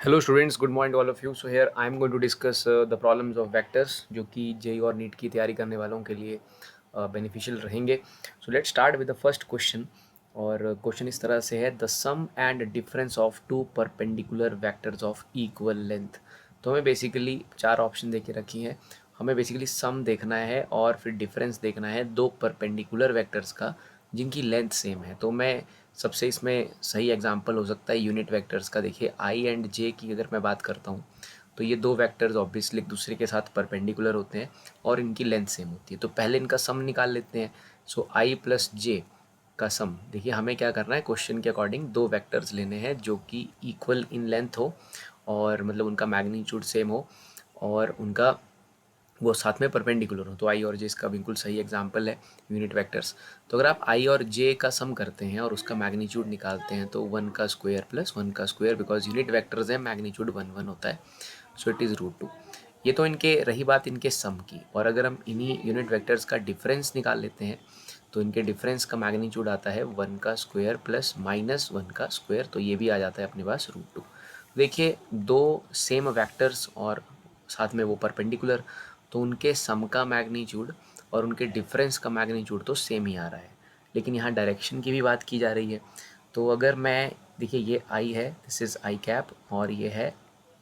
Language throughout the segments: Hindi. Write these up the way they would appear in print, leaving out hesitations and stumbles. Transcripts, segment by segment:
Hello students, good morning all of you. So here I am going to discuss the problems of vectors जो कि जेई और नीट की तैयारी करने वालों के लिए बेनिफिशियल रहेंगे। So let's start with the first question. और क्वेश्चन इस तरह से है, the sum and difference of two perpendicular vectors of equal length. तो हमें बेसिकली चार ऑप्शन दे के रखी हैं। हमें बेसिकली सम देखना है और फिर डिफरेंस देखना है दो परपेंडिकुलर वेक्टर्स का जिनकी लेंथ सेम है। तो मैं सबसे इसमें सही एग्जांपल हो सकता है यूनिट वेक्टर्स का। देखिए आई एंड जे की अगर मैं बात करता हूँ तो ये दो वेक्टर्स ऑब्वियसली एक दूसरे के साथ परपेंडिकुलर होते हैं और इनकी लेंथ सेम होती है। तो पहले इनका सम निकाल लेते हैं। सो आई प्लस जे का सम, देखिए हमें क्या करना है, क्वेश्चन के अकॉर्डिंग दो वेक्टर्स लेने हैं जो कि इक्वल इन लेंथ हो और मतलब उनका मैग्नीट्यूड सेम हो और उनका वो साथ में परपेंडिकुलर हो। तो आई और जे इसका बिल्कुल सही एग्जांपल है यूनिट वेक्टर्स। तो अगर आप आई और जे का सम करते हैं और उसका मैग्नीट्यूड निकालते हैं तो वन का स्क्वायर प्लस वन का स्क्वायर, बिकॉज यूनिट वेक्टर्स है, मैग्नीट्यूड वन वन होता है, so it is root two. ये तो इनके रही बात इनके सम की। और अगर हम इन्हीं यूनिट वेक्टर्स का डिफरेंस निकाल लेते हैं तो इनके डिफरेंस का मैग्नीट्यूड आता है वन का स्क्वायर प्लस माइनस वन का स्क्वायर, तो ये भी आ जाता है अपने पास रूट टू। देखिए दो सेम वेक्टर्स और साथ में वो परपेंडिकुलर, तो उनके सम का मैग्नीट्यूड और उनके डिफरेंस का मैग्नीट्यूड तो सेम ही आ रहा है। लेकिन यहाँ डायरेक्शन की भी बात की जा रही है। तो अगर मैं, देखिए ये आई है, दिस इज़ आई कैप और ये है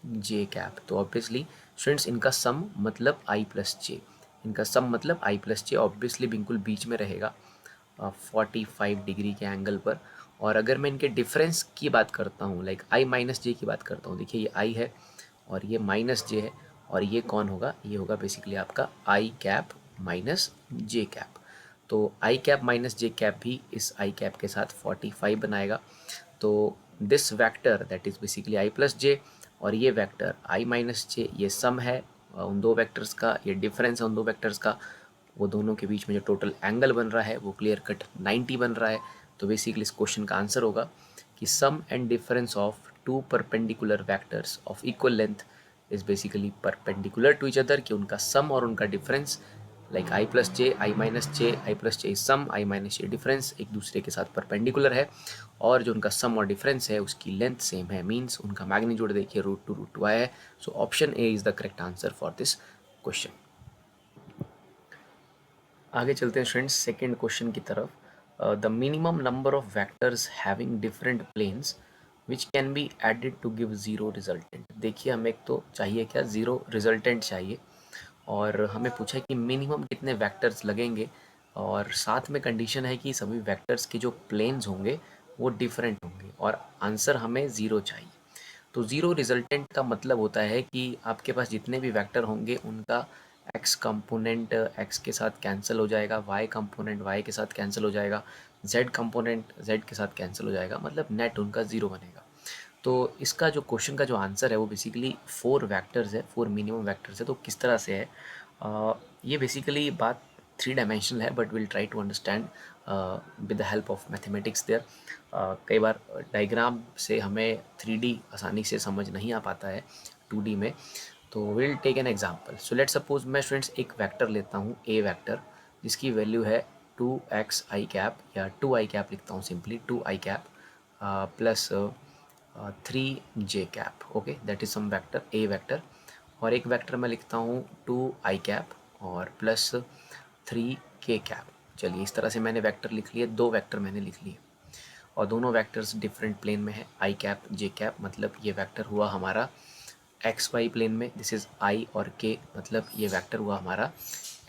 जे कैप। तो ऑब्वियसली स्टूडेंट्स इनका सम मतलब आई प्लस जे, इनका सम मतलब आई प्लस जे ऑब्वियसली बिल्कुल बीच में रहेगा 45 डिग्री के एंगल पर। और अगर मैं इनके डिफरेंस की बात करता हूँ, लाइक आई माइनस जे की बात करता हूँ, देखिए ये आई है और ये माइनस जे है और ये कौन होगा, ये होगा बेसिकली आपका I cap minus J cap. तो I cap minus J cap भी इस आई कैप के साथ 45 बनाएगा। तो this vector that is basically I plus J और ये वेक्टर आई माइनस जे, ये सम है उन दो वेक्टर्स का, ये डिफरेंस है उन दो वेक्टर्स का। वो दोनों के बीच में जो टोटल एंगल बन रहा है वो क्लियर कट 90 बन रहा है। तो बेसिकली इस क्वेश्चन का आंसर होगा कि sum and difference of two perpendicular vectors of equal length is basically perpendicular to each other, कि उनका सम और उनका difference, like I plus J I minus J, I plus J sum I minus J difference, एक दूसरे के साथ परपेंडिकुलर है। और जो उनका सम और डिफरेंस है उसकी लेंथ सेम है, मीन्स उनका मैग्नीट्यूड देखिए रूट टू आया है। So option A is the correct answer for this question. आगे चलते हैं स्टूडेंट्स सेकेंड क्वेश्चन की तरफ। The minimum number of vectors having different planes which can be added to give zero resultant. देखिए हमें एक तो चाहिए क्या, ज़ीरो रिजल्टेंट चाहिए और हमें पूछा है कि मिनिमम कितने वेक्टर्स लगेंगे और साथ में कंडीशन है कि सभी वेक्टर्स के जो प्लेन्स होंगे वो डिफरेंट होंगे और आंसर हमें ज़ीरो चाहिए। तो ज़ीरो रिजल्टेंट का मतलब होता है कि आपके पास जितने भी वेक्टर होंगे उनका एक्स कंपोनेंट एक्स के साथ कैंसिल हो जाएगा, वाई कंपोनेंट वाई के साथ कैंसिल हो जाएगा, जेड कंपोनेंट जेड के साथ कैंसिल हो जाएगा, मतलब नेट उनका ज़ीरो बनेगा। तो इसका जो क्वेश्चन का जो आंसर है वो बेसिकली फोर वेक्टर्स है, फोर मिनिमम वेक्टर्स है। तो किस तरह से है, ये बेसिकली बात थ्री डायमेंशनल है but will try to understand with the help of mathematics there. कई बार डायग्राम से हमें 3D आसानी से समझ नहीं आ पाता है 2D में। तो will take an example. So let suppose मैं स्टूडेंट्स एक वेक्टर लेता हूँ ए वेक्टर जिसकी वैल्यू है 2x आई कैप या 2 आई कैप लिखता हूँ simply 2 I cap plus 3 J cap. Okay, that is sum vector A vector. और एक वेक्टर मैं लिखता हूँ 2 आई कैप और प्लस 3 के कैप। चलिए इस तरह से मैंने वेक्टर लिख लिए, दो वेक्टर मैंने लिख लिए और दोनों वेक्टर्स डिफरेंट प्लेन में है, आई कैप जे कैप, मतलब ये वेक्टर हुआ हमारा एक्स वाई प्लेन में, दिस इज़ आई और के, मतलब ये वेक्टर हुआ हमारा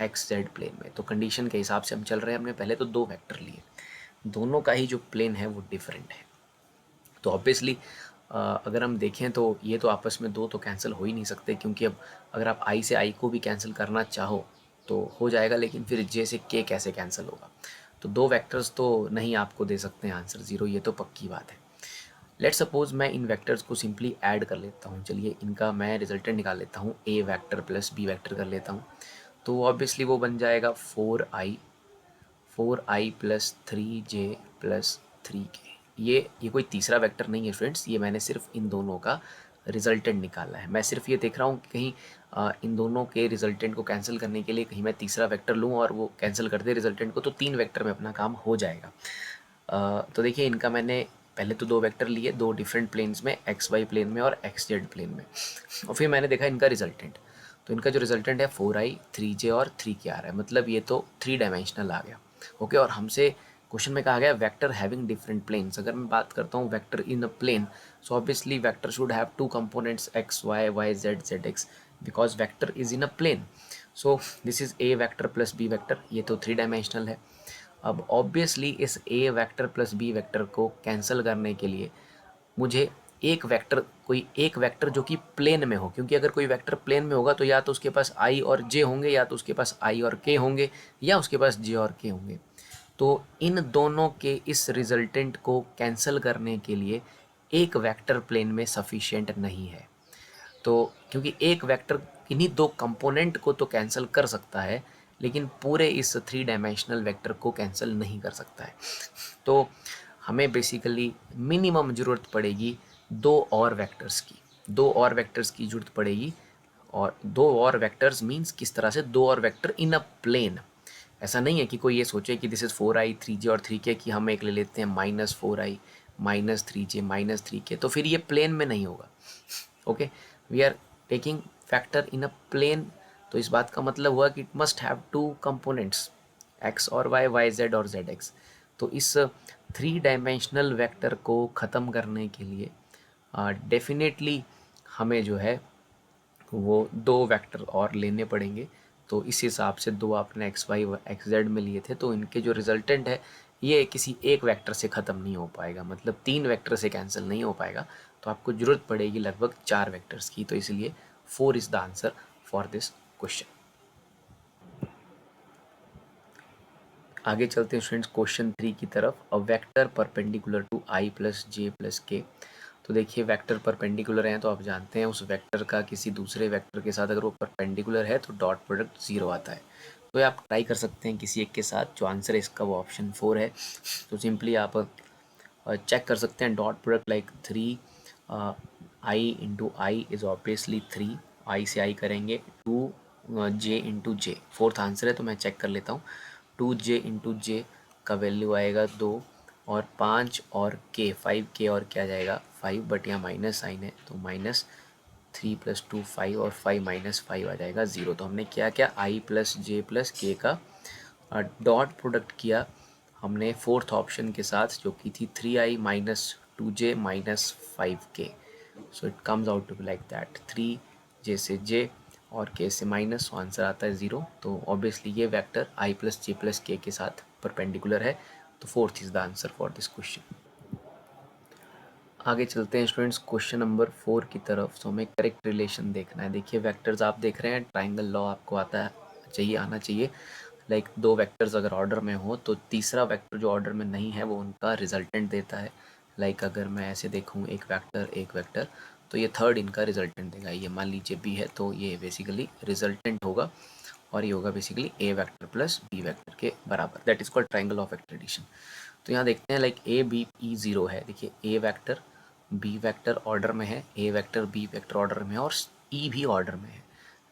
एक्स जेड प्लेन में। तो कंडीशन के हिसाब से हम चल रहे हैं, हमने पहले तो दो वेक्टर लिए, दोनों का ही जो प्लेन है वो डिफरेंट है। तो ऑब्वियसली अगर हम देखें तो ये तो आपस में दो तो कैंसिल हो ही नहीं सकते, क्योंकि अब अगर आप आई से आई को भी कैंसिल करना चाहो तो हो जाएगा, लेकिन फिर जे से के कैसे कैंसिल होगा। तो दो वेक्टर्स तो नहीं आपको दे सकते हैं आंसर ज़ीरो, ये तो पक्की बात है। लेट सपोज मैं इन वेक्टर्स को सिंपली ऐड कर लेता हूँ। चलिए इनका मैं रिजल्टेंट निकाल लेता हूँ, ए वेक्टर प्लस बी वेक्टर कर लेता हूँ। तो ऑब्वियसली वो बन जाएगा 4i plus 3j plus 3k। ये कोई तीसरा वेक्टर नहीं है स्टूडेंट्स, ये मैंने सिर्फ इन दोनों का रिजल्टेंट निकाला है। मैं सिर्फ ये देख रहा हूँ कि कहीं इन दोनों के रिजल्टेंट को कैंसिल करने के लिए कहीं मैं तीसरा वेक्टर लूँ और वो कैंसिल कर दे रिजल्टेंट को, तो तीन वेक्टर में अपना काम हो जाएगा। तो देखिए इनका मैंने पहले तो दो वेक्टर लिए दो डिफरेंट प्लेन्स में, एक्स वाई प्लेन में और एक्स जेड प्लेन में, और फिर मैंने देखा इनका रिजल्टेंट। तो इनका जो रिजल्टेंट है 4i 3j और 3k आ रहा है, मतलब ये तो 3 डायमेंशनल आ गया। ओके, और हमसे क्वेश्चन में कहा गया वेक्टर हैविंग डिफरेंट प्लेन्स। अगर मैं बात करता हूँ vector in a plane, so obviously vector should have two components X Y, Y Z, Z X, because vector is in a plane. So this is A vector plus B vector, ये तो 3 डायमेंशनल है। अब ऑब्वियसली इस A vector plus B vector को कैंसिल करने के लिए मुझे एक वेक्टर, कोई एक वेक्टर जो कि प्लेन में हो, क्योंकि अगर कोई वेक्टर प्लेन में होगा तो या तो उसके पास आई और जे होंगे, या तो उसके पास आई और के होंगे, या उसके पास जे और के होंगे। तो इन दोनों के इस रिजल्टेंट को कैंसिल करने के लिए एक वेक्टर प्लेन में सफिशिएंट नहीं है। तो क्योंकि एक वेक्टर इन्हीं दो कंपोनेंट को तो कैंसिल कर सकता है, लेकिन पूरे इस 3 डायमेंशनल वेक्टर को कैंसिल नहीं कर सकता है। तो हमें बेसिकली मिनिमम ज़रूरत पड़ेगी दो और वेक्टर्स की, दो और वेक्टर्स की ज़रूरत पड़ेगी। और दो और वेक्टर्स मीन्स किस तरह से, दो और वेक्टर इन अ प्लेन। ऐसा नहीं है कि कोई ये सोचे कि दिस इज़ 4i 3j और 3k, कि हम एक ले लेते हैं -4i -3j -3k, तो फिर ये प्लेन में नहीं होगा। Okay, we are taking factor in a plane, तो इस बात का मतलब हुआ कि it must have two components X और वाई, वाई जेड और जेड एक्स। तो इस 3 डायमेंशनल वेक्टर को ख़त्म करने के लिए डेफिनेटली हमें जो है वो दो वेक्टर और लेने पड़ेंगे। तो इस हिसाब से दो आपने एक्स वाई एक्स जेड में लिए थे, तो इनके जो रिजल्टेंट है ये किसी एक वेक्टर से ख़त्म नहीं हो पाएगा, मतलब 3 वेक्टर से कैंसिल नहीं हो पाएगा। तो आपको ज़रूरत पड़ेगी लगभग 4 वेक्टर्स की, तो इसलिए 4 is the answer for this question. आगे चलते हैं स्टूडेंट्स क्वेश्चन 3 की तरफ। A vector perpendicular to I plus J plus K. तो देखिए वेक्टर परपेंडिकुलर हैं तो आप जानते हैं उस वेक्टर का किसी दूसरे वेक्टर के साथ अगर वो परपेंडिकुलर है तो डॉट प्रोडक्ट 0 आता है। तो ये आप ट्राई कर सकते हैं किसी एक के साथ। जो आंसर है इसका वो ऑप्शन 4 है। तो सिंपली आप चेक कर सकते हैं dot product like 3 I into I is obviously 3, आई से आई करेंगे 2 जे इंटू जे, फोर्थ आंसर है तो मैं चेक कर लेता हूँ। 2j इंटू जे का वैल्यू आएगा 2, और 5 और k 5k और क्या जाएगा 5, बट यहाँ माइनस साइन है तो -3 + 2 5, और 5 - 5 आ जाएगा 0। तो हमने क्या क्या i + j + k का डॉट प्रोडक्ट किया हमने फोर्थ ऑप्शन के साथ, जो कि थी 3i - 2j - 5k। So it comes out to be like that, 3j से j और k से माइनस, आंसर आता है 0। तो ऑब्वियसली ये वेक्टर i + j + k के साथ परपेंडिकुलर है। तो fourth is the answer for this question. आगे चलते हैं स्टूडेंट्स क्वेश्चन नंबर 4 की तरफ। सो हमें करेक्ट रिलेशन देखना है। देखिए वेक्टर्स आप देख रहे हैं, ट्राइंगल लॉ आपको आता है, चाहिए आना चाहिए। लाइक दो वेक्टर्स अगर ऑर्डर में हो तो तीसरा वेक्टर जो ऑर्डर में नहीं है वो उनका रिजल्टेंट देता है। लाइक अगर मैं ऐसे देखूँ एक वेक्टर तो ये थर्ड इनका रिजल्टेंट देगा। ये मान लीजिए बी है तो ये बेसिकली रिजल्टेंट होगा, और ये होगा basically A vector plus B vector के बराबर। That is called triangle of vector addition. तो यहाँ देखते हैं लाइक ए बी ई 0 है। देखिए ए वेक्टर बी वेक्टर ऑर्डर में है, A vector B vector order में है, और ई भी ऑर्डर में है।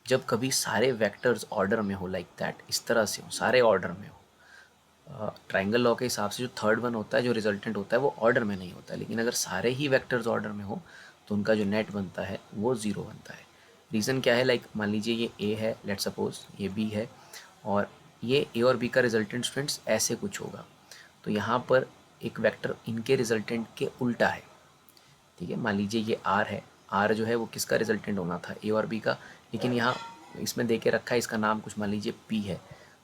जब कभी सारे वेक्टर्स ऑर्डर में हो लाइक दैट, इस तरह से हो, सारे ऑर्डर में हो, ट्राइंगल लॉ के हिसाब से जो थर्ड वन होता है, जो रिजल्टेंट होता है वो ऑर्डर में नहीं होता है। लेकिन अगर सारे ही वेक्टर्स ऑर्डर में हो तो उनका जो नेट बनता है वो 0 बनता है। रीज़न क्या है, लाइक मान लीजिए ये ए है, लेट सपोज ये बी है, और ये ए और बी का रिजल्टेंट स्टूडेंट्स ऐसे कुछ होगा। तो यहाँ पर एक वेक्टर इनके रिजल्टेंट के उल्टा है। ठीक है, मान लीजिए ये आर है, आर जो है वो किसका रिजल्टेंट होना था, ए और बी का, लेकिन यहाँ इसमें दे के रखा है इसका नाम कुछ मान लीजिए पी है।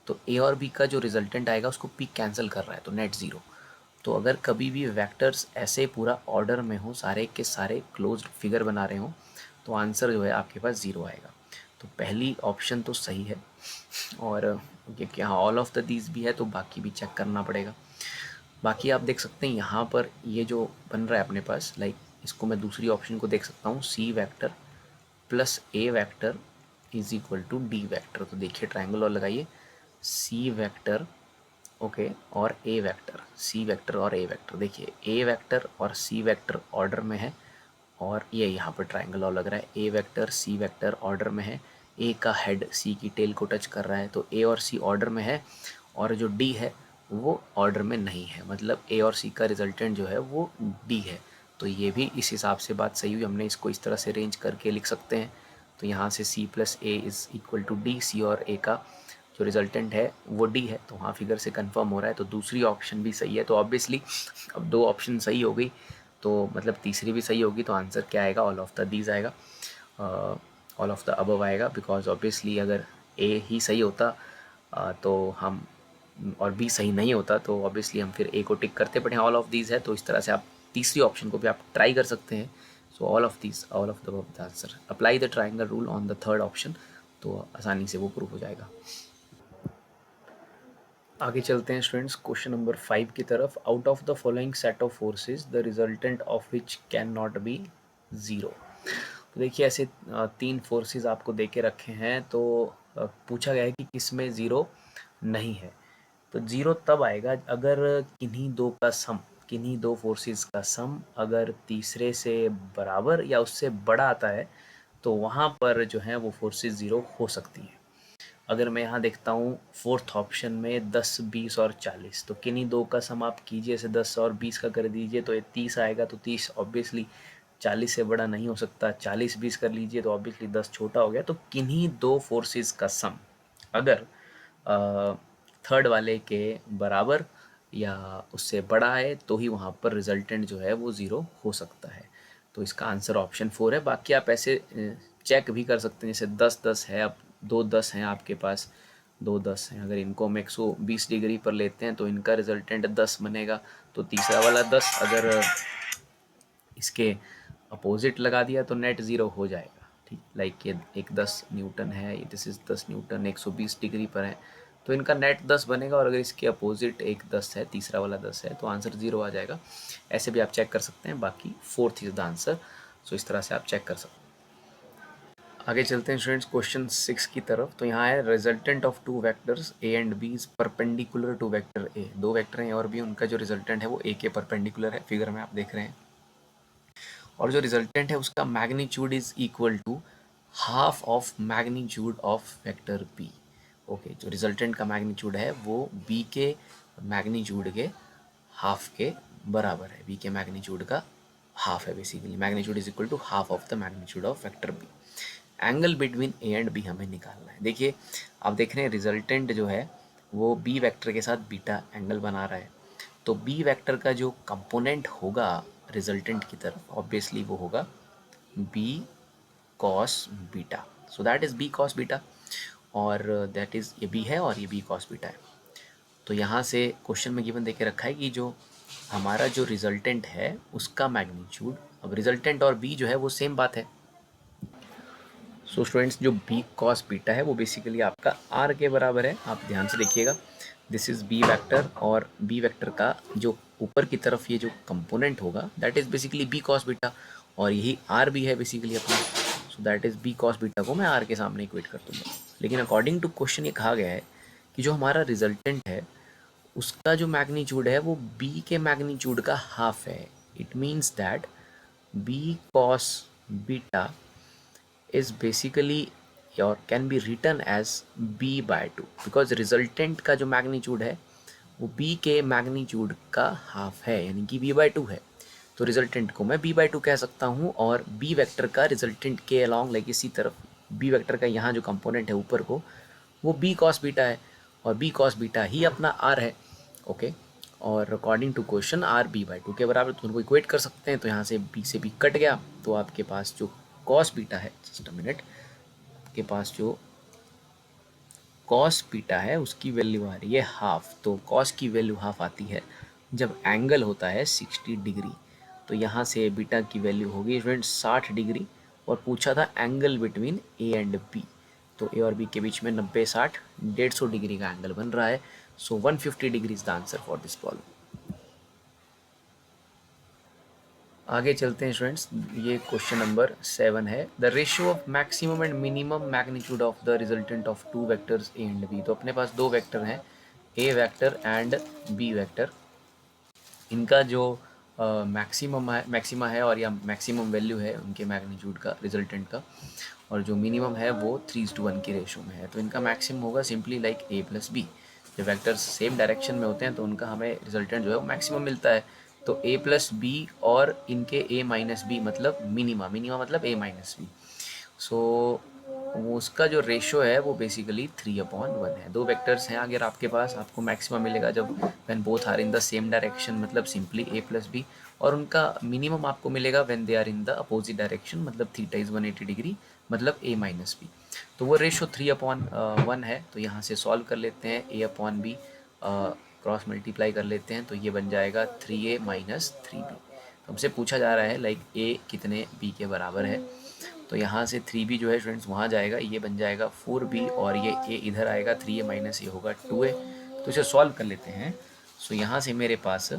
तो ए और बी का जो रिजल्टेंट आएगा उसको पी कैंसिल कर रहा है, तो नेट 0। तो अगर कभी भी वेक्टर्स ऐसे पूरा ऑर्डर में हो, सारे के सारे क्लोज्ड फिगर बना रहे हो, तो आंसर जो है आपके पास 0 आएगा। तो पहली ऑप्शन तो सही है, और क्योंकि यहाँ ऑल ऑफ द दीज भी है तो बाकी भी चेक करना पड़ेगा। बाकी आप देख सकते हैं यहाँ पर ये जो बन रहा है अपने पास, लाइक इसको मैं दूसरी ऑप्शन को देख सकता हूँ, C vector plus A vector is equal to D vector. तो देखिए ट्राइंगल और लगाइए, सी वेक्टर ओके और ए वेक्टर, सी वेक्टर और ए वेक्टर। देखिए ए वेक्टर और सी वेक्टर ऑर्डर में है, और ये यहाँ पर ट्राइंगल और लग रहा है, A vector C vector order में है, ए का हेड सी की टेल को टच कर रहा है, तो ए और सी ऑर्डर में है, और जो डी है वो ऑर्डर में नहीं है, मतलब ए और सी का रिजल्टेंट जो है वो डी है। तो ये भी इस हिसाब से बात सही हुई, हमने इसको इस तरह से अरेंज करके लिख सकते हैं। तो यहाँ से C plus A is equal to D, C और ए का जो रिजल्टेंट है वो डी है, तो वहाँ फिगर से कंफर्म हो रहा है। तो दूसरी ऑप्शन भी सही है। तो ऑब्वियसली अब दो ऑप्शन सही हो गई, तो मतलब तीसरी भी सही होगी, तो आंसर क्या आएगा? ऑल ऑफ द दीज आएगा, ऑल ऑफ द अबव आएगा। बिकॉज ऑब्वियसली अगर ए ही सही होता तो हम, और बी सही नहीं होता तो ऑब्वियसली हम फिर ए को टिक करते, बट यहाँ ऑल ऑफ दीज है, तो इस तरह से आप तीसरी ऑप्शन को भी आप ट्राई कर सकते हैं। So all of these, all of the answer. Apply the triangle rule on the third option, तो आसानी से वो प्रूव हो जाएगा। आगे चलते हैं स्टूडेंट्स क्वेश्चन नंबर 5 की तरफ। Out of the following set of forces the resultant of which can not be zero. तो देखिए ऐसे तीन फोर्सेस आपको दे के रखे हैं, तो पूछा गया है कि किसमें ज़ीरो नहीं है। तो ज़ीरो तब आएगा अगर किन्हीं दो फोर्सेस का सम अगर तीसरे से बराबर या उससे बड़ा आता है, तो वहाँ पर जो है वो फोर्सेस ज़ीरो हो सकती हैं। अगर मैं यहाँ देखता हूँ फोर्थ ऑप्शन में 10, 20 और 40, तो किन्हीं दो का सम आप कीजिए, जैसे 10 और 20 का कर दीजिए तो ये 30 आएगा। तो 30 ऑब्वियसली 40 से बड़ा नहीं हो सकता। 40, 20 कर लीजिए तो ऑब्वियसली 10 छोटा हो गया। तो किन्हीं दो फोर्सेस का सम अगर थर्ड वाले के बराबर या उससे बड़ा है, तो ही वहाँ पर रिजल्टेंट जो है वो ज़ीरो हो सकता है। तो इसका आंसर ऑप्शन 4 है। बाकी आप ऐसे चेक भी कर सकते हैं, जैसे 10-10 है, अब 2-10 हैं आपके पास, 2-10 हैं, अगर इनको हम 120 डिग्री पर लेते हैं तो इनका रिजल्टेंट 10 बनेगा। तो तीसरा वाला 10 अगर इसके अपोजिट लगा दिया तो नेट ज़ीरो हो जाएगा। ठीक, लाइक ये एक 10 न्यूटन है, दिस इज़ 10 न्यूटन, 120 डिग्री पर है, तो इनका नेट 10 बनेगा। और अगर इसके अपोजिट एक 10 है, तीसरा वाला 10 है, तो आंसर 0 आ जाएगा। ऐसे भी आप चेक कर सकते हैं। बाकी 4th इज़ द आंसर। सो इस तरह से आप चेक कर सकते हैं। आगे चलते हैं स्टूडेंट्स क्वेश्चन 6 की तरफ। तो यहाँ है resultant of two vectors A and B is perpendicular to vector A. दो वेक्टर हैं और भी, उनका जो रिजल्टेंट है वो ए के परपेंडिकुलर है, फिगर में आप देख रहे हैं। और जो रिजल्टेंट है उसका magnitude is equal to half of magnitude of vector B. Okay, जो रिजल्टेंट का मैग्नीट्यूड है वो बी के मैग्नीट्यूड के हाफ के बराबर है। बी के मैग्नीट्यूड का हाफ है basically. Magnitude is equal to half of the magnitude of vector B. Angle between A and B हमें निकालना है। देखिए आप देख रहे हैं रिजल्टेंट जो है वो बी वेक्टर के साथ बीटा एंगल बना रहा है। तो बी वेक्टर का जो कंपोनेंट होगा रिजल्टेंट की तरफ, ऑब्वियसली वो होगा B cos beta. So that is B cos beta, और दैट इज़ ये बी है और ये बी कॉस बीटा है। तो यहाँ से क्वेश्चन में गिवन देके रखा है कि जो हमारा जो रिजल्टेंट है उसका मैग्नीट्यूड, अब रिजल्टेंट और बी जो है वो सेम बात है। सो स्टूडेंट्स जो बी कॉस बीटा है वो बेसिकली आपका आर के बराबर है। आप ध्यान से देखिएगा, दिस इज़ बी वेक्टर, और बी वेक्टर का जो ऊपर की तरफ ये जो कंपोनेंट होगा that is basically B cos beta, और यही आर भी है बेसिकली अपना। So that is B cos beta को मैं आर के सामने इक्वेट कर दूँगा। लेकिन अकॉर्डिंग टू क्वेश्चन ये कहा गया है कि जो हमारा रिजल्टेंट है उसका जो मैग्नीट्यूड है वो बी के मैग्नीट्यूड का हाफ है। It means that B cos beta is basically or can be written as b by 2, because resultant का जो मैग्नीट्यूड है वो b के मैग्नीट्यूड का हाफ है, यानी कि b बाई 2 है। तो रिजल्टेंट को मैं b बाई 2 कह सकता हूँ, और b वेक्टर का रिजल्टेंट के अलॉन्ग लाइक इसी तरफ b वेक्टर का यहाँ जो कंपोनेंट है ऊपर को वो b कॉस बीटा है, और b कॉस बीटा ही अपना r है। ओके, और according to question R B by 2 के बराबर, तो उनको इक्वेट कर सकते हैं। तो यहाँ से b से b कट गया, तो आपके पास जो कॉस बीटा है, जस्ट अ मिनट, के पास जो कॉस बीटा है उसकी वैल्यू आ रही है हाफ। तो कॉस की वैल्यू हाफ आती है जब एंगल होता है 60 डिग्री। तो यहाँ से बीटा की वैल्यू होगी स्टूडेंट 60 डिग्री, और पूछा था angle between A and B. तो ए और बी के बीच में 90, 60, 150 डिग्री का एंगल बन रहा है। So 150 degree is the answer for this problem. आगे चलते हैं स्टूडेंट्स, ये क्वेश्चन नंबर 7 है। The ratio of maximum and minimum magnitude of the resultant of two vectors A and B. तो अपने पास दो वेक्टर हैं, A vector and B vector. इनका जो मैक्सिमा है और या मैक्सिमम वैल्यू है उनके मैग्नीट्यूड का, रिजल्टेंट का, और जो मिनिमम है वो 3:1 की रेशो में है। तो इनका मैक्सिमम होगा simply like A plus B. जब वेक्टर्स सेम डायरेक्शन में होते हैं तो उनका हमें रिजल्टेंट जो है वो मैक्सिमम मिलता है। तो a प्लस बी और इनके a माइनस बी मतलब मिनिमा, मिनिमा मतलब a माइनस बी। सो वो उसका जो रेशो है वो बेसिकली 3/1 है। दो वेक्टर्स हैं अगर आपके पास, आपको मैक्सिमम मिलेगा जब when both are in the same direction मतलब सिंपली a प्लस बी, और उनका मिनिमम आपको मिलेगा when they are in the opposite direction मतलब थीटा इज 180 डिग्री मतलब a माइनस बी। तो वो रेशो 3/1 है। तो यहाँ से सॉल्व कर लेते हैं, a/b क्रॉस मल्टीप्लाई कर लेते हैं तो ये बन जाएगा 3a माइनस 3b। तो हमसे पूछा जा रहा है लाइक a कितने b के बराबर है। तो यहाँ से 3b जो है स्टूडेंट्स वहाँ जाएगा, ये बन जाएगा 4b, और ये a इधर आएगा, 3a माइनस ये होगा 2a। तो इसे सॉल्व कर लेते हैं। सो यहाँ से मेरे पास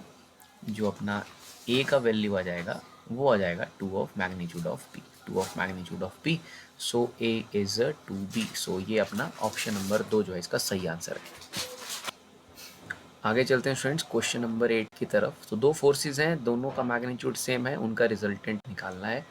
जो अपना a का वैल्यू आ जाएगा वो आ जाएगा 2 of magnitude of p, 2 of magnitude of p। So a is 2b। सो ये अपना ऑप्शन नंबर 2 जो है इसका सही आंसर है। आगे चलते हैं स्टूडेंट्स क्वेश्चन नंबर 8 की तरफ। तो दो फोर्सेस हैं, दोनों का मैग्नीट्यूड सेम है, उनका रिजल्टेंट निकालना है।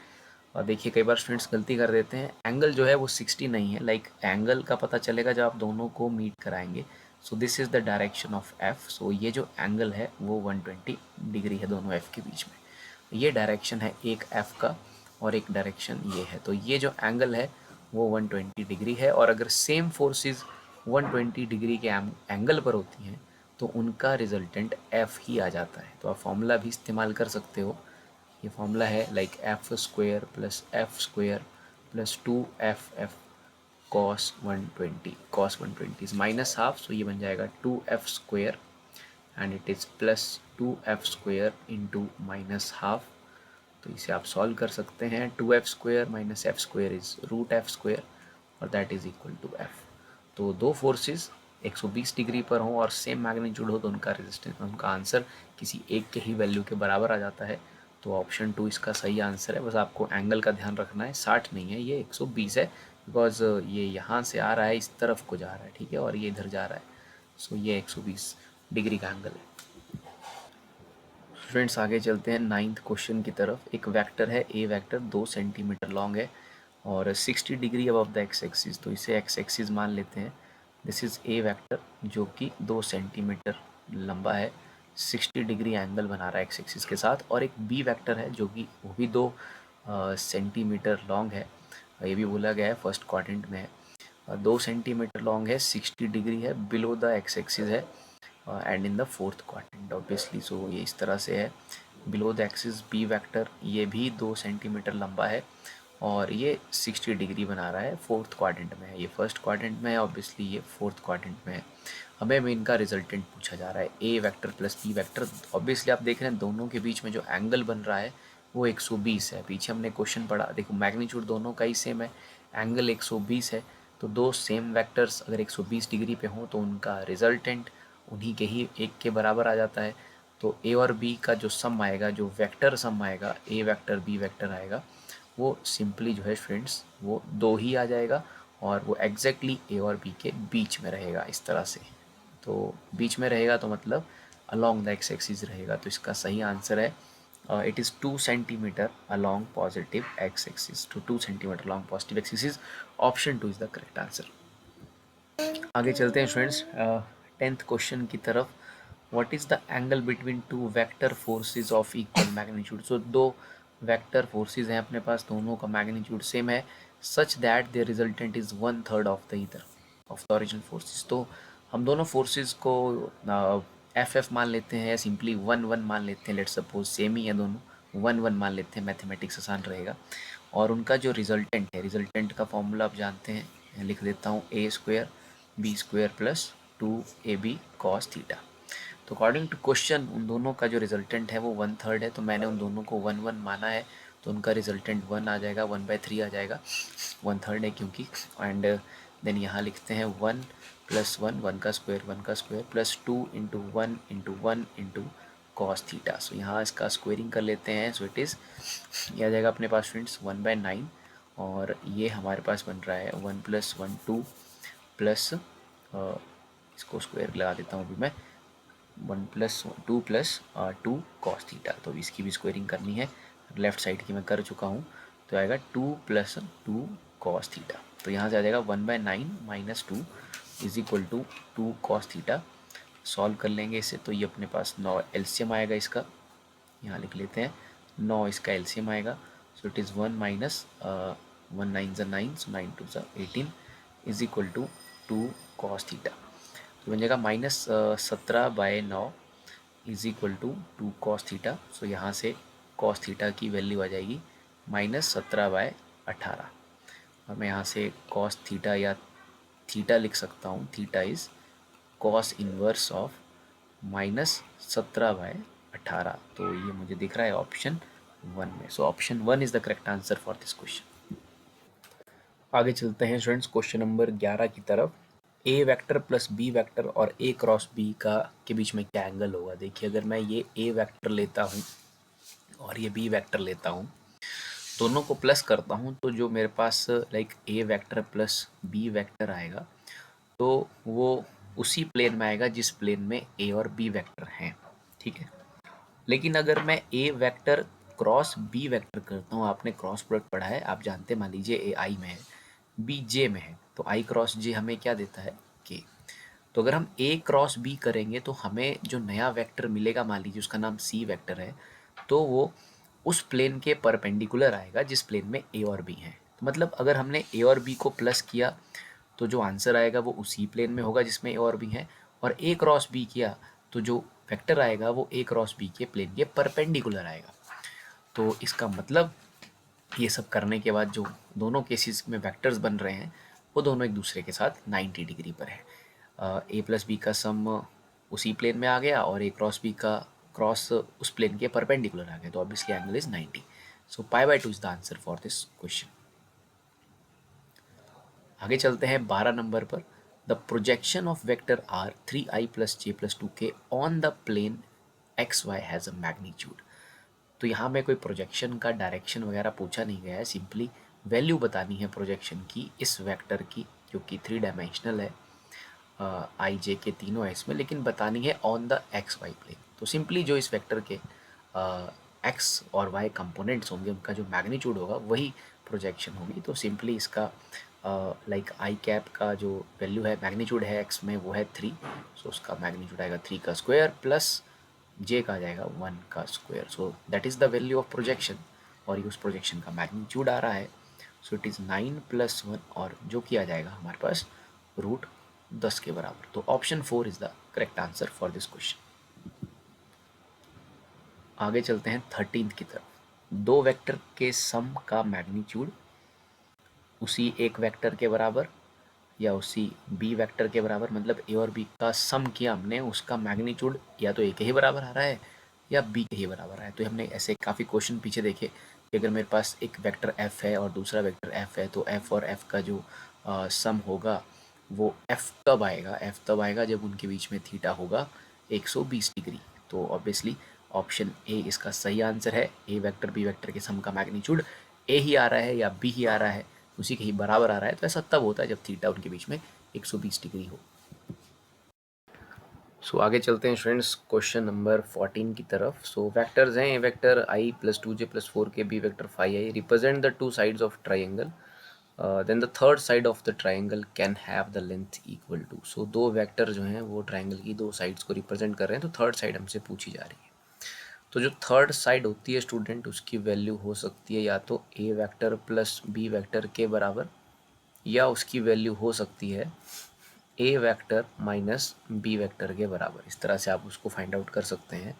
और देखिए कई बार स्टूडेंट्स गलती कर देते हैं, एंगल जो है वो 60 नहीं है। लाइक एंगल का पता चलेगा जब आप दोनों को मीट कराएंगे। So this is the direction of F. सो ये जो एंगल है वो 120 डिग्री है दोनों एफ के बीच में। ये डायरेक्शन है एक एफ का और एक डायरेक्शन ये है। तो ये जो एंगल है वो 120 डिग्री है। और अगर सेम फोर्सेस 120 डिग्री के एंगल पर होती हैं तो उनका रिजल्टेंट एफ ही आ जाता है। तो आप फॉर्मूला भी इस्तेमाल कर सकते हो। ये फॉर्मूला है like F square plus 2f cos 120 is minus half. So ये बन जाएगा 2f square and it is plus 2f square into minus half. तो इसे आप सॉल्व कर सकते हैं। 2f square minus F square is root F square और that is equal to F. तो दो फोर्सेस 120 डिग्री पर हों और सेम मैग्नीट्यूड हो तो उनका रेजिस्टेंस, उनका आंसर किसी एक के ही वैल्यू के बराबर आ जाता है। तो ऑप्शन 2 इसका सही आंसर है। बस आपको एंगल का ध्यान रखना है, 60 नहीं है, ये 120 है, बिकॉज ये यहाँ से आ रहा है, इस तरफ को जा रहा है, ठीक है, और ये इधर जा रहा है। सो ये 120 डिग्री का एंगल है। फ्रेंड्स आगे चलते हैं 9th क्वेश्चन की तरफ। एक वेक्टर है ए वेक्टर, 2 सेंटीमीटर लॉन्ग है और 60 degree above the X axis. तो इसे एक्स एक्सिस मान लेते हैं। दिस इज़ ए वेक्टर जो कि 2 सेंटीमीटर लंबा है, 60 डिग्री एंगल बना रहा है एक्स एक्सिस के साथ। और एक बी वेक्टर है जो कि वो भी 2 सेंटीमीटर लॉन्ग है, ये भी बोला गया है फर्स्ट क्वाड्रेंट में है। 2 सेंटीमीटर लॉन्ग है, 60 डिग्री है, बिलो द एक्स एक्सिस है and in the fourth quadrant obviously. सो ये इस तरह से है। Below the axis B vector ये भी 2 सेंटीमीटर लंबा है और ये 60 डिग्री बना रहा है, फोर्थ क्वाड्रेंट में है। ये फर्स्ट क्वाड्रेंट में है ऑब्वियसली, ये फोर्थ क्वाड्रेंट में है। हमें इनका रिजल्टेंट पूछा जा रहा है A vector plus B vector. Obviously आप देख रहे हैं दोनों के बीच में जो एंगल बन रहा है वो 120 है। पीछे हमने क्वेश्चन पढ़ा, देखो मैग्नीट्यूड दोनों का ही सेम है, एंगल 120 है। तो दो सेम वेक्टर्स अगर 120 डिग्री पे हों तो उनका रिजल्टेंट उन्हीं के ही एक के बराबर आ जाता है। तो ए और बी का जो सम आएगा, जो वेक्टर सम आएगा, ए वेक्टर बी वेक्टर आएगा, वो सिंपली जो है फ्रेंड्स वो 2 ही आ जाएगा और वो एग्जैक्टली ए और बी के बीच में रहेगा इस तरह से। तो बीच में रहेगा तो मतलब अलॉन्ग द एक्स एक्सिस रहेगा। तो इसका सही आंसर है it is 2 centimetre along positive X axis. Two 2 centimetre along positive axis is option 2 is the correct answer. आगे चलते हैं स्टूडेंट्स 10th क्वेश्चन की तरफ। What is the angle between two vector forces of equal magnitude. So दो वेक्टर फोर्सेस हैं अपने पास, दोनों का मैग्नीट्यूड सेम है, such that the resultant is 1/3 of the either of the original forces. तो हम दोनों फोर्सेस को एफ एफ मान लेते हैं या सिंपली 1/1 मान लेते हैं। लेट्स सपोज सेम ही है दोनों, 1/1 मान लेते हैं, मैथमेटिक्स आसान रहेगा। और उनका जो रिजल्टेंट है, रिजल्टेंट का फॉर्मूला आप जानते हैं, मैं लिख देता हूँ A square B square plus 2ab cos theta. तो अकॉर्डिंग टू क्वेश्चन उन दोनों का जो रिजल्टेंट है वो 1/3 है। तो मैंने उन दोनों को 1/1 माना है, तो उनका रिजल्टेंट 1 आ जाएगा, 1/3 आ जाएगा, 1/3 है क्योंकि। एंड देन यहाँ लिखते हैं 1 + 1, 1 का square plus 2 × 1 × 1 × cos theta. So यहाँ इसका स्क्वेयरिंग कर लेते हैं। सो इट इज़, ये आ जाएगा अपने पास फ्रेंड्स 1/9 और ये हमारे पास बन रहा है 1 + 1 2 प्लस इसको स्क्वायर लगा देता हूँ अभी मैं, 1 + 2 + 2 कॉस थीटा। तो इसकी भी स्क्वायरिंग करनी है, लेफ्ट साइड की मैं कर चुका हूँ। तो आएगा 2 + 2 कॉस थीटा। तो यहाँ से आ जाएगा 1/9 - 2 is equal to 2 cos theta. Solve कर लेंगे इसे, तो ये अपने पास 9 एलसीएम आएगा इसका, यहाँ लिख लेते हैं 9 इसका एलसीएम आएगा। सो इट इज़ 1 माइनस 1 9 ज़ा 9, सो 9 2 ज़ा 18 is equal to 2 cos theta. तो बन जाएगा -17/9 is equal to 2 cos theta. So यहाँ से कॉस थीटा की वैल्यू आ जाएगी -17/18, और मैं यहाँ से कॉस थीटा या थीटा लिख सकता हूँ। Theta is cos inverse of -17/18। तो ये मुझे दिख रहा है ऑप्शन 1 में। So option 1 is the correct answer for this question. आगे चलते हैं स्टूडेंट्स क्वेश्चन नंबर 11 की तरफ। ए वेक्टर प्लस बी वेक्टर और ए क्रॉस बी का के बीच में क्या एंगल होगा। देखिए, अगर मैं ये ए वेक्टर लेता हूँ और ये बी वेक्टर लेता हूँ, दोनों को प्लस करता हूँ, तो जो मेरे पास like A vector plus B vector आएगा, तो वो उसी प्लेन में आएगा जिस प्लेन में ए और बी वेक्टर हैं, ठीक है। लेकिन अगर मैं ए वेक्टर क्रॉस बी वेक्टर करता हूँ, आपने क्रॉस प्रोडक्ट पढ़ा है, आप जानते हैं, मान लीजिए ए आई में है, बी जे में है, तो आई क्रॉस जे हमें क्या देता है, के। तो अगर हम ए क्रॉस बी करेंगे तो हमें जो नया वेक्टर मिलेगा, मान लीजिए उसका नाम सी वेक्टर है, तो वो उस प्लेन के परपेंडिकुलर आएगा जिस प्लेन में ए और बी हैं। तो मतलब अगर हमने ए और बी को प्लस किया तो जो आंसर आएगा वो उसी प्लेन में होगा जिसमें ए और बी है, और ए क्रॉस बी किया तो जो वेक्टर आएगा वो ए क्रॉस बी के प्लेन के परपेंडिकुलर आएगा। तो इसका मतलब ये सब करने के बाद जो दोनों केसेस में वेक्टर्स बन रहे हैं वो दोनों एक दूसरे के साथ 90 डिग्री पर है। ए प्लस बी का सम उसी प्लेन में आ गया और ए क्रॉस बी का क्रॉस उस प्लेन के परपेंडिकुलर आ गया, तो obviously angle is 90। So π/2 is the answer for this question. आगे चलते हैं 12 नंबर पर। The projection of vector R 3i + j + 2k on the plane X Y has a magnitude. तो यहाँ में कोई प्रोजेक्शन का डायरेक्शन वगैरह पूछा नहीं गया है, सिंपली वैल्यू बतानी है प्रोजेक्शन की इस वेक्टर की, जो कि 3 डायमेंशनल है, आई जे के तीनों है इसमें, लेकिन बतानी है on the X Y plane. तो सिंपली जो इस वेक्टर के एक्स और वाई कंपोनेंट्स होंगे उनका जो मैग्नीट्यूड होगा वही प्रोजेक्शन होगी। तो सिंपली इसका लाइक आई कैप का जो वैल्यू है, मैग्नीट्यूड है एक्स में, वो है 3। सो उसका मैग्नीट्यूड आएगा 3 का स्क्वायर प्लस जे का आ जाएगा 1 का square. So that is the value of projection, और ये उस प्रोजेक्शन का मैग्नीट्यूड आ रहा है। सो इट इज़ 9 + 1, और जो कि आ जाएगा हमारे पास √10 के बराबर। तो option 4 is the correct answer for this question. आगे चलते हैं 13th की तरफ। दो वेक्टर के सम का मैग्नीट्यूड उसी एक वेक्टर के बराबर या उसी बी वेक्टर के बराबर, मतलब ए और बी का सम किया हमने, उसका मैग्नीट्यूड या तो ए के ही बराबर आ रहा है या बी के ही बराबर आ रहा है। तो हमने ऐसे काफ़ी क्वेश्चन पीछे देखे कि अगर मेरे पास एक वेक्टर एफ है और दूसरा वेक्टर एफ है, तो एफ और एफ का जो सम होगा वो एफ कब आएगा, एफ तब आएगा जब उनके बीच में थीटा होगा 120 डिग्री। तो ऑब्वियसली ऑप्शन ए इसका सही आंसर है। ए वेक्टर बी वेक्टर के सम का मैग्नीट्यूड ए ही आ रहा है या बी ही आ रहा है, उसी के ही बराबर आ रहा है, तो ऐसा तब होता है जब थीटा उनके बीच में 120 डिग्री हो। सो आगे चलते हैं स्टूडेंट्स क्वेश्चन नंबर 14 की तरफ। सो वेक्टर्स हैं, A vector i + 2j + 4k, B vector 5i represent the two sides of triangle, then the third side of the triangle can have the length equal to. So दो वेक्टर जो हैं वो ट्राइंगल की दो साइड्स को रिप्रेजेंट कर रहे हैं, तो थर्ड साइड हमसे पूछी जा रही है। तो जो थर्ड साइड होती है स्टूडेंट, उसकी वैल्यू हो सकती है या तो ए वेक्टर प्लस बी वेक्टर के बराबर, या उसकी वैल्यू हो सकती है A vector minus B vector के बराबर। इस तरह से आप उसको फाइंड आउट कर सकते हैं।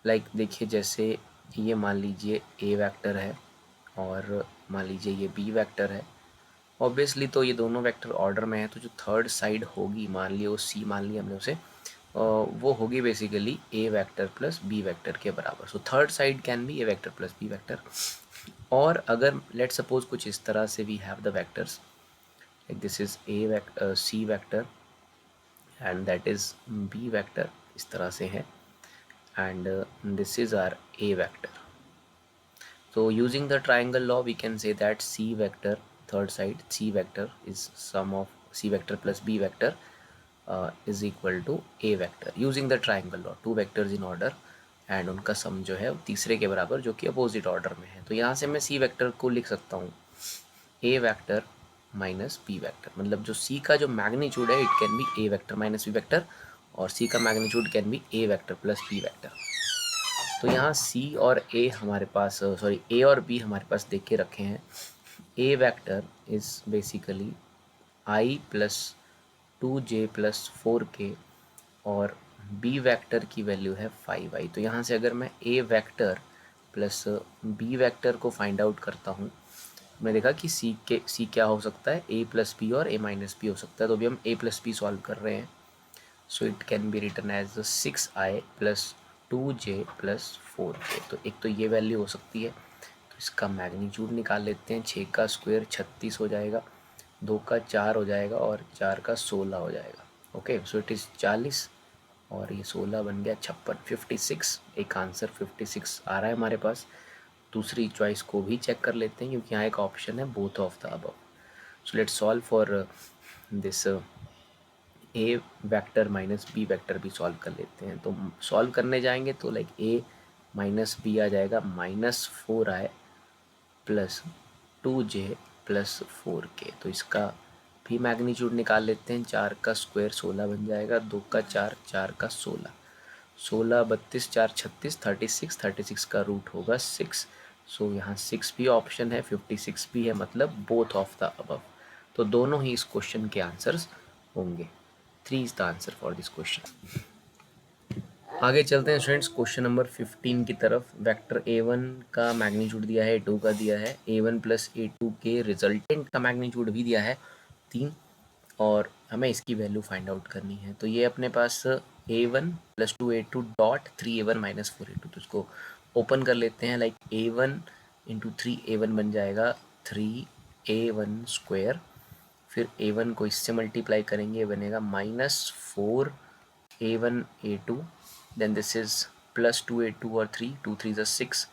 लाइक देखिए, जैसे ये मान लीजिए ए वेक्टर है और मान लीजिए ये बी वेक्टर है। ऑब्वियसली तो ये दोनों वेक्टर ऑर्डर में है, तो जो थर्ड साइड होगी, मान लिया वो सी मान लिया हमने उसे, वो होगी basically A vector plus B vector के बराबर। So third side can be A vector plus B vector. और अगर लेट सपोज कुछ इस तरह से we have the vectors like this is C vector and that is B vector, इस तरह से है, and this is our A vector. So using the triangle law we can say that C vector, third side C vector is sum of C vector plus B vector is equal to A vector using the triangle law, two vectors in order and उनका सम जो है तीसरे के बराबर जो कि अपोजिट ऑर्डर में है। तो यहाँ से मैं C वेक्टर को लिख सकता हूँ A vector minus B vector, मतलब जो सी का जो मैग्नीट्यूड है it can be A vector minus B vector, और सी का magnitude can be A vector plus B vector. तो यहाँ सी और ए हमारे पास ए और बी हमारे पास देख के रखे हैं। A vector is basically I plus 2j plus 4k और बी वेक्टर की वैल्यू है 5i। तो यहाँ से अगर मैं ए वेक्टर प्लस बी वेक्टर को फाइंड आउट करता हूँ, मैं देखा कि सी क्या हो सकता है, ए प्लस बी और ए माइनस बी हो सकता है। तो अभी हम ए प्लस बी सॉल्व कर रहे हैं। So it can be written as 6i plus 2j plus 4k। तो एक तो ये वैल्यू हो सकती है। तो इसका मैग्नीट्यूड निकाल लेते हैं। 6 का स्क्वायर 36 हो जाएगा, 2 का 4 हो जाएगा और 4 का 16 हो जाएगा। ओके, सो इट इज़ 40 और ये 16 बन गया 56, 56। एक आंसर 56 आ रहा है हमारे पास। दूसरी चॉइस को भी चेक कर लेते हैं क्योंकि यहाँ एक ऑप्शन है both of the above. So let's solve for this A vector minus B vector भी सॉल्व कर लेते हैं। तो सॉल्व करने जाएंगे तो लाइक ए माइनस बी आ जाएगा -4i plus 2j plus 4k। तो इसका भी मैग्नीट्यूड निकाल लेते हैं। 4 का स्क्वायर 16 बन जाएगा, 2 का 4, 4 का 16, 16 32 4 36, 36, 36 का रूट होगा 6। सो यहाँ 6 भी ऑप्शन है, 56 भी है, मतलब बोथ ऑफ द अबव। तो दोनों ही इस क्वेश्चन के आंसर्स होंगे। 3 is the answer for this question. आगे चलते हैं स्टूडेंट्स क्वेश्चन नंबर 15 की तरफ। वेक्टर a1 का मैग्नीट्यूड दिया है, a2 का दिया है, a1 प्लस a2 के रिजल्टेंट का मैग्नीट्यूड भी दिया है 3 और हमें इसकी वैल्यू फाइंड आउट करनी है। तो ये अपने पास a1 plus 2a2 dot 3a1 minus 4a2। तो इसको ओपन कर लेते हैं। लाइक a1 इंटू 3a1 बन जाएगा 3a1 स्क्वायर, फिर a1 को इससे मल्टीप्लाई करेंगे, बनेगा -4a1a2, then this is plus 2a2 or 3, 2 3 is 6,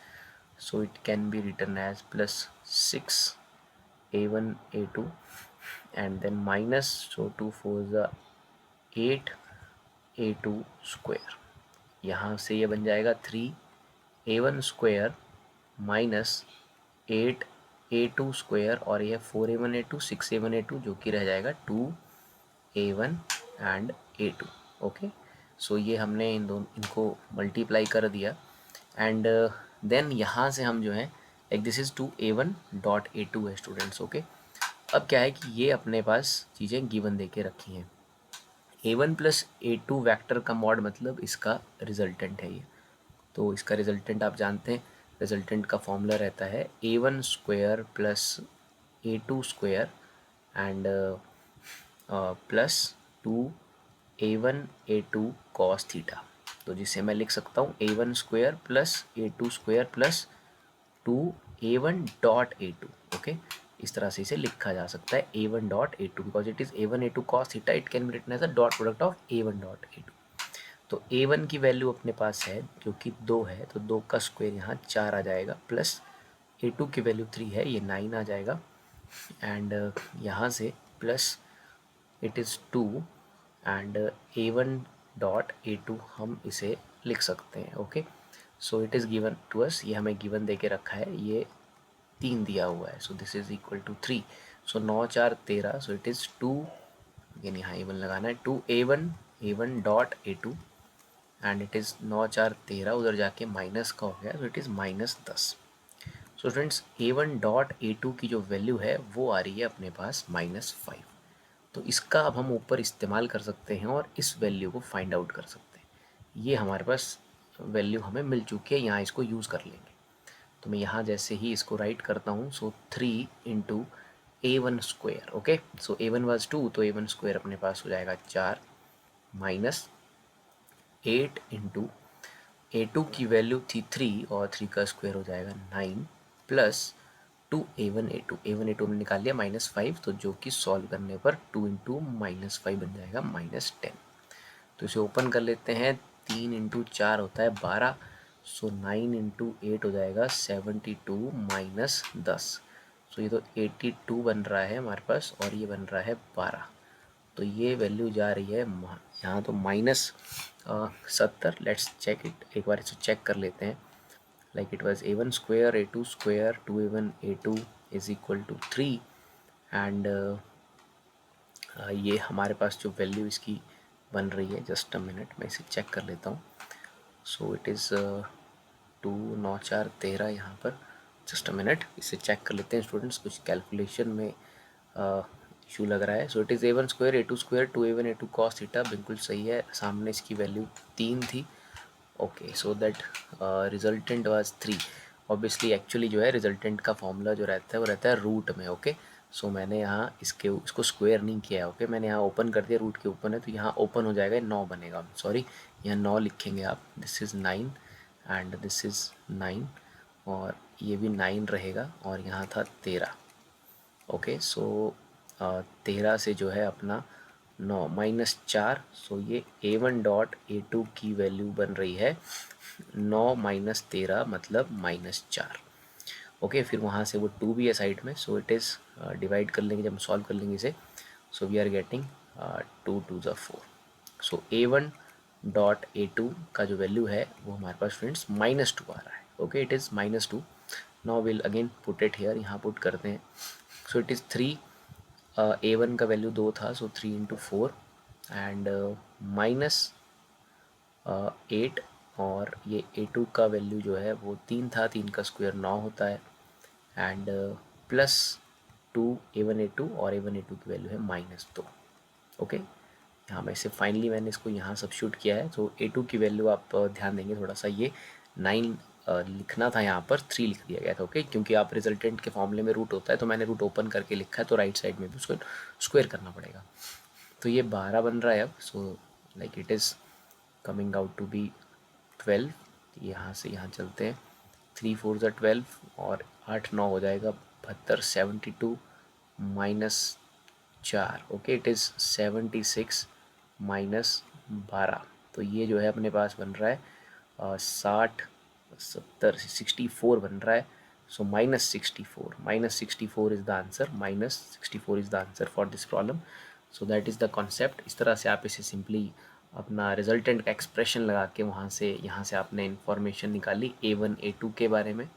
so it can be written as plus 6a1a2 and then minus, so 2 4 is 8a2 square। यहाँ से ये बन जाएगा 3a1 square minus 8a2 square और ये 4a1a2 6a1a2 जो कि रह जाएगा 2a1 एंड a2। ओके, सो ये हमने इनको मल्टीप्लाई कर दिया एंड देन यहाँ से हम जो है like this is 2a1 dot a2 है स्टूडेंट्स। ओके, अब क्या है कि ये अपने पास चीज़ें गिवन दे के रखी हैं। a1 प्लस a2 वैक्टर का मॉड मतलब इसका रिजल्टेंट है ये। तो इसका रिजल्टेंट आप जानते हैं, रिजल्टेंट का फॉर्मूला रहता है a1 square plus a2 square and plus 2a1a2 cos theta. तो जिसे मैं लिख सकता हूँ a1 square plus a2 square plus 2a1 dot a2। Okay, इस तरह से इसे लिखा जा सकता है a1 dot a2 because it is a1 a2 cos theta, it can be written as a dot product of a1 dot a2। तो a1 की वैल्यू अपने पास है जो कि 2 है, तो 2 का स्क्वायर यहाँ 4 आ जाएगा, प्लस a2 की वैल्यू 3 है, ये 9 आ जाएगा एंड यहाँ से plus it is 2 and a1 dot a2 हम इसे लिख सकते हैं। Okay, so it is given to us, ये हमें गिवन दे के रखा है, ये 3 दिया हुआ है, so this is equal to 3। So 9 4 13, so it is 2, यानी यहाँ a1 लगाना है, 2a1 dot a2 and it is 9 4 13, उधर जाके माइनस का हो गया, तो it is -10। So friends a1 dot a2 की जो वैल्यू है वो आ रही है अपने पास -5। तो इसका अब हम ऊपर इस्तेमाल कर सकते हैं और इस वैल्यू को फाइंड आउट कर सकते हैं। ये हमारे पास वैल्यू हमें मिल चुकी है, यहाँ इसको यूज़ कर लेंगे। तो मैं यहाँ जैसे ही इसको राइट करता हूँ, सो 3 into a1 square. Okay, so a1 was 2, तो a1 स्क्वायर अपने पास हो जाएगा 4 माइनस 8 इंटू a2 की वैल्यू थी 3 और 3 का स्क्वायर हो जाएगा 9 प्लस 2a1 a2 हमने निकाल लिया -5, तो जो कि सॉल्व करने पर 2 इंटू -5 बन जाएगा -10। तो इसे ओपन कर लेते हैं, 3 इंटू 4 होता है 12, सो 9 इंटू 8 हो जाएगा 72 माइनस 10। सो ये तो 82 बन रहा है हमारे पास और ये बन रहा है 12। तो ये वैल्यू जा रही है यहाँ तो -70। लेट्स चेक इट, एक बार इसे चेक कर लेते हैं। Like it was a1 square a2 square 2a1 a2 is equal to 3 and ये हमारे पास जो वैल्यू इसकी बन रही है। जस्ट अ मिनट, मैं इसे चेक कर लेता हूँ। सो इट इज़ 2 9 4 13 यहाँ पर। जस्ट अ मिनट, इसे चेक कर लेते हैं स्टूडेंट्स, कुछ कैलकुलेशन में इशू लग रहा है। So it is A1 square A2 square 2A1 A2 cos theta, बिल्कुल सही है। सामने इसकी वैल्यू 3 थी। Okay, so that resultant was 3। Obviously actually जो है रिजल्टेंट का फॉर्मूला जो रहता है वो रहता है रूट में। ओके, सो मैंने यहाँ इसको स्क्वायर नहीं किया है। ओके, मैंने यहाँ ओपन कर दिया, रूट के ओपन है तो यहाँ ओपन हो जाएगा, 9 बनेगा। सॉरी, यहाँ 9 लिखेंगे आप। This is 9 and this is 9, और ये भी 9 रहेगा, और यहाँ था 13। ओके, सो 13 से जो है अपना 9 माइनस 4, सो ये A1 डॉट A2 की वैल्यू बन रही है 9 माइनस 13 मतलब -4। ओके, फिर वहाँ से वो 2 भी है साइड में, सो इट इज़ डिवाइड कर लेंगे जब हम सॉल्व कर लेंगे इसे। सो वी आर गेटिंग 2 2 ज़ा 4। सो A1 डॉट A2 का जो वैल्यू है वो हमारे पास फ्रेंड्स -2 आ रहा है। Okay, it is -2। Now will again put it here, यहाँ पुट करते हैं। So it is 3। A1 का वैल्यू 2 था, सो 3 इंटू 4 एंड माइनस 8, और ये A2 का वैल्यू जो है वो 3 था, 3 का स्क्वायर 9 होता है, एंड प्लस 2 A1 A2, और A1 A2 की वैल्यू है -2। ओके, यहाँ मैं इसे फाइनली मैंने इसको यहाँ सब्स्टिट्यूट किया है। तो A2 की वैल्यू आप ध्यान देंगे थोड़ा सा, ये 9 लिखना था, यहाँ पर 3 लिख दिया गया था। ओके, क्योंकि आप रिजल्टेंट के फॉर्मूले में रूट होता है तो मैंने रूट ओपन करके लिखा है, तो राइट साइड में भी उसको स्क्वायर करना पड़ेगा। तो ये 12 बन रहा है अब। So like it is coming out to be 12। यहाँ से यहाँ चलते हैं, 3 4 ज़ा 12, और 8 9 हो जाएगा 72, 72 -4। Okay, it is 76 -12। तो ये जो है अपने पास बन रहा है 60 70 64 बन रहा है। सो -64 is the answer, -64 is the answer for this problem. So that is the concept. इस तरह से आप इसे सिंपली अपना रिजल्टेंट का एक्सप्रेशन लगा के वहाँ से यहाँ से आपने इंफॉर्मेशन निकाली A1 A2 के बारे में,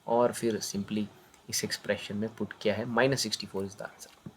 और फिर सिंपली इस एक्सप्रेशन में पुट किया है। -64 इज़ द आंसर।